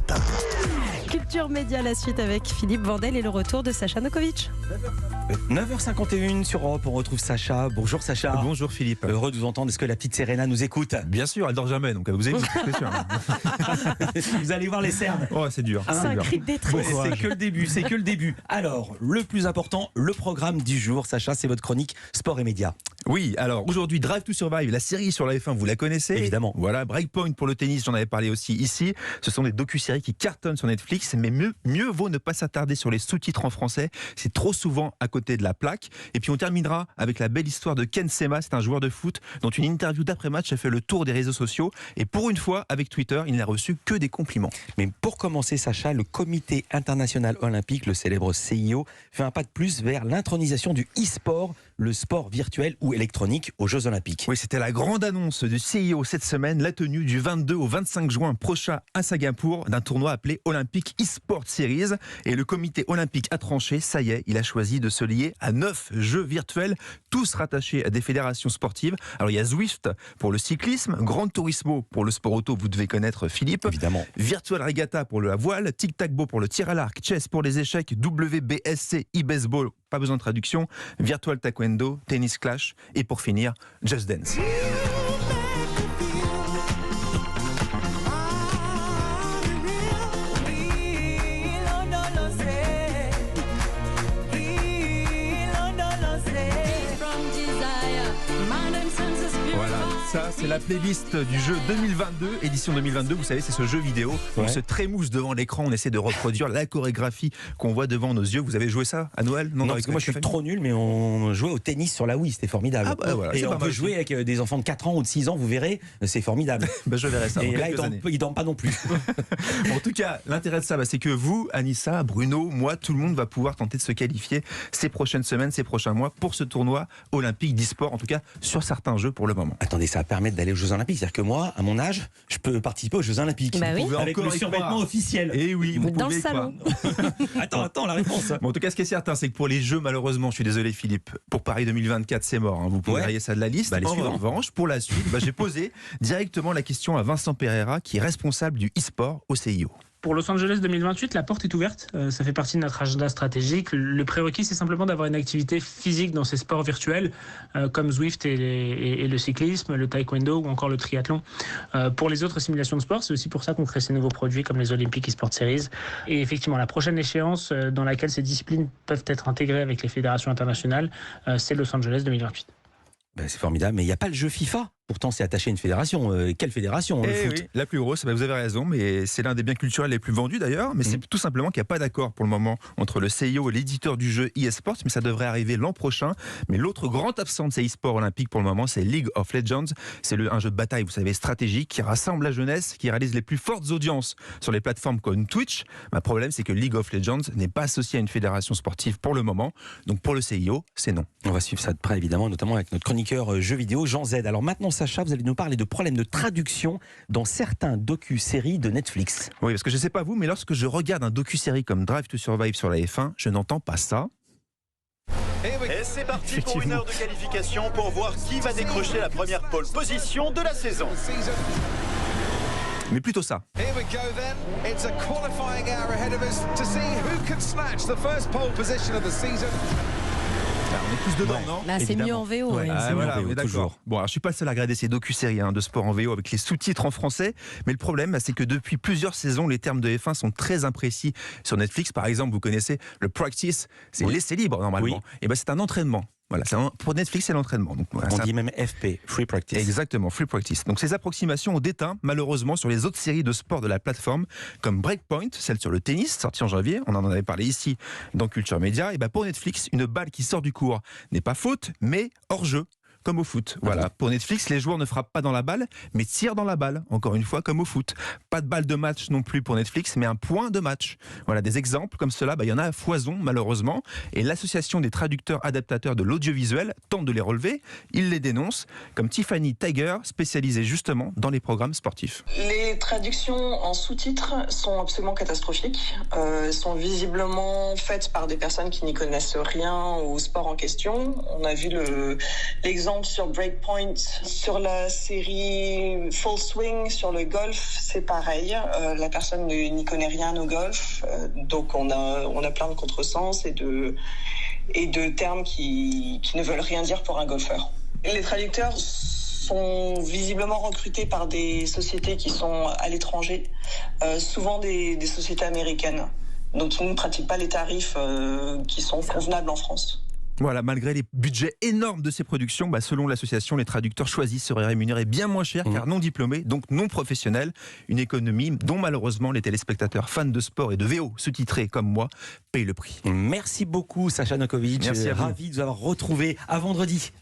Europe 1. Culture Média, la suite avec Philippe Vandel et le retour de Sacha Nokovic. 9h51 sur Europe, on retrouve Sacha. Bonjour Sacha. Bonjour Philippe. Heureux de vous entendre. Est-ce que la petite Serena nous écoute? Bien sûr, elle dort jamais, donc vous avez c'est sûr. Vous allez voir les cernes. Oh, c'est dur. C'est un cri de détresse. C'est que le début. Alors, le plus important, le programme du jour. Sacha, c'est votre chronique sport et médias. Oui, alors aujourd'hui, Drive to Survive, la série sur la F1, vous la connaissez? Évidemment. Voilà, Breakpoint pour le tennis, j'en avais parlé aussi ici. Ce sont des docu-séries qui cartonnent sur Netflix, mais mieux vaut ne pas s'attarder sur les sous-titres en français. C'est trop souvent à côté de la plaque. Et puis on terminera avec la belle histoire de Ken Sema, c'est un joueur de foot dont une interview d'après-match a fait le tour des réseaux sociaux. Et pour une fois, avec Twitter, il n'a reçu que des compliments. Mais pour commencer, Sacha, le Comité international olympique, le célèbre CIO, fait un pas de plus vers l'intronisation du e-sport, le sport virtuel ou électronique aux Jeux Olympiques. Oui, c'était la grande annonce du CIO cette semaine, la tenue du 22 au 25 juin prochain à Singapour d'un tournoi appelé Olympic eSport Series. Et le comité olympique a tranché, ça y est, il a choisi de se lier à 9 jeux virtuels, tous rattachés à des fédérations sportives. Alors il y a Zwift pour le cyclisme, Gran Turismo pour le sport auto, vous devez connaître Philippe. Évidemment. Virtual Regatta pour la voile, Tic Tac Bo pour le tir à l'arc, Chess pour les échecs, WBSC e-baseball, pas besoin de traduction, Virtual Taekwondo, Tennis Clash et pour finir, Just Dance. Ça, c'est la playlist du jeu 2022, édition 2022. Vous savez, c'est ce jeu vidéo. On se trémousse devant l'écran, on essaie de reproduire la chorégraphie qu'on voit devant nos yeux. Vous avez joué ça à Noël? Non, parce que moi je suis trop nul, mais on jouait au tennis sur la Wii, c'était formidable. Ah bah voilà, et on peut jouer avec des enfants de 4 ans ou de 6 ans, vous verrez, c'est formidable. Je verrai ça. Et là, ils dorment pas non plus. En tout cas, l'intérêt de ça, c'est que vous, Anissa, Bruno, moi, tout le monde va pouvoir tenter de se qualifier ces prochaines semaines, ces prochains mois pour ce tournoi olympique d'e-sport, en tout cas sur certains jeux pour le moment. Attendez, ça va permettre d'aller aux Jeux Olympiques. C'est-à-dire que moi, à mon âge, je peux participer aux Jeux Olympiques. Bah oui. Avec le survêtement officiel. Et oui, vous dans pouvez, le salon. Attends, la réponse. Bon, en tout cas, ce qui est certain, c'est que pour les Jeux, malheureusement, je suis désolé Philippe, pour Paris 2024, c'est mort. Vous pouvez rayer ça de la liste. En revanche, pour la suite, j'ai posé directement la question à Vincent Pereira, qui est responsable du e-sport au CIO. Pour Los Angeles 2028, la porte est ouverte. Ça fait partie de notre agenda stratégique. Le prérequis, c'est simplement d'avoir une activité physique dans ces sports virtuels, comme Zwift et le cyclisme, le taekwondo ou encore le triathlon. Pour les autres simulations de sport, c'est aussi pour ça qu'on crée ces nouveaux produits comme les Olympic eSport Series. Et effectivement, la prochaine échéance dans laquelle ces disciplines peuvent être intégrées avec les fédérations internationales, c'est Los Angeles 2028. C'est formidable, mais il n'y a pas le jeu FIFA. Pourtant, c'est attaché à une fédération. Quelle fédération, le foot? Oui, la plus grosse, vous avez raison, mais c'est l'un des biens culturels les plus vendus d'ailleurs. Mais c'est tout simplement qu'il n'y a pas d'accord pour le moment entre le CIO et l'éditeur du jeu eSports, mais ça devrait arriver l'an prochain. Mais l'autre grand absent de ces e-sports olympiques pour le moment, c'est League of Legends. C'est un jeu de bataille, vous savez, stratégique, qui rassemble la jeunesse, qui réalise les plus fortes audiences sur les plateformes comme Twitch. Le problème, c'est que League of Legends n'est pas associé à une fédération sportive pour le moment. Donc pour le CIO, c'est non. On va suivre ça de près, évidemment, notamment avec notre chroniqueur jeux vidéo, Jean Z. Alors maintenant, Sacha, vous allez nous parler de problèmes de traduction dans certains docu-séries de Netflix. Oui, parce que je ne sais pas vous, mais lorsque je regarde un docu-série comme Drive to Survive sur la F1, je n'entends pas ça. Et c'est parti pour une heure de qualification pour voir qui va décrocher la première pole position de la saison. Mais plutôt ça. Here we go then. It's a qualifying hour ahead of us to see who can snatch the first pole position of the season. Là, on est tous dedans, non? Là, c'est mieux en VO. Voilà, on est d'accord. Bon, alors, je suis pas le seul à regarder ces docu-séries de sport en VO avec les sous-titres en français, mais le problème, c'est que depuis plusieurs saisons, les termes de F1 sont très imprécis sur Netflix. Par exemple, vous connaissez le practice, c'est l'essai libre normalement. Et c'est un entraînement. Voilà, pour Netflix, c'est l'entraînement. Donc, voilà, on dit même FP, Free Practice. Exactement, Free Practice. Donc ces approximations ont déteint, malheureusement, sur les autres séries de sport de la plateforme, comme Breakpoint, celle sur le tennis, sortie en janvier, on en avait parlé ici dans Culture Média. Et pour Netflix, une balle qui sort du court n'est pas faute, mais hors-jeu. Comme au foot. Voilà. Pour Netflix, les joueurs ne frappent pas dans la balle, mais tirent dans la balle. Encore une fois, comme au foot. Pas de balle de match non plus pour Netflix, mais un point de match. Voilà, des exemples comme cela, il y en a à foison, malheureusement. Et l'association des traducteurs adaptateurs de l'audiovisuel tente de les relever. Ils les dénoncent, comme Tiffany Tiger, spécialisée justement dans les programmes sportifs. Les traductions en sous-titres sont absolument catastrophiques. Sont visiblement faites par des personnes qui n'y connaissent rien au sport en question. On a vu l'exemple exemple, sur Breakpoint, sur la série Full Swing, sur le golf, c'est pareil. La personne n'y connaît rien au golf, donc on a plein de contresens et de termes qui ne veulent rien dire pour un golfeur. Les traducteurs sont visiblement recrutés par des sociétés qui sont à l'étranger, souvent des sociétés américaines, donc qui ne pratiquent pas les tarifs qui sont convenables en France. Voilà, malgré les budgets énormes de ces productions, selon l'association, les traducteurs choisis seraient rémunérés bien moins cher car non diplômés, donc non professionnels. Une économie dont malheureusement les téléspectateurs fans de sport et de VO sous-titrés comme moi payent le prix. Merci beaucoup Sacha Nokovic. Merci à vous. Ravi de vous avoir retrouvé. À vendredi.